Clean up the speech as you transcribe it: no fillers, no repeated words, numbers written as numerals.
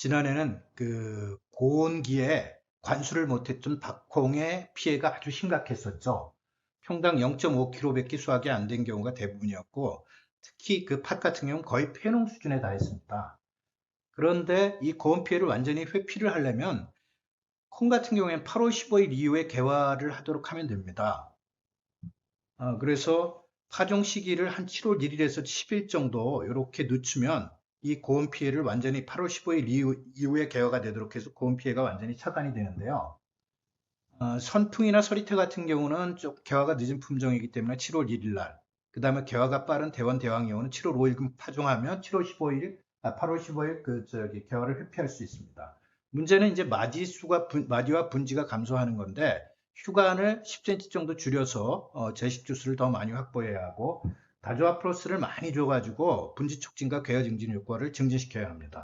지난해는 그 고온기에 관수를 못했던 박홍의 피해가 아주 심각했었죠. 평당 0.5kg밖에 수확이 안 된 경우가 대부분이었고, 특히 그 팥 같은 경우는 거의 폐농 수준에 달했습니다. 그런데 이 고온 피해를 완전히 회피를 하려면 콩 같은 경우에는 8월 15일 이후에 개화를 하도록 하면 됩니다. 그래서 파종 시기를 한 7월 1일에서 10일 정도 이렇게 늦추면 이 고온 피해를 완전히 8월 15일 이후에 개화가 되도록 해서 고온 피해가 완전히 차단이 되는데요. 선풍이나 서리태 같은 경우는 좀 개화가 늦은 품종이기 때문에 7월 1일 날, 그 다음에 개화가 빠른 대원 대왕 경우는 7월 5일 파종하면 7월 15일, 8월 15일 개화를 회피할 수 있습니다. 문제는 이제 마디와 분지가 감소하는 건데, 휴간을 10cm 정도 줄여서 제식 주수를 더 많이 확보해야 하고, 다조와 플러스를 많이 줘가지고 분지 촉진과 개화 증진 효과를 증진시켜야 합니다.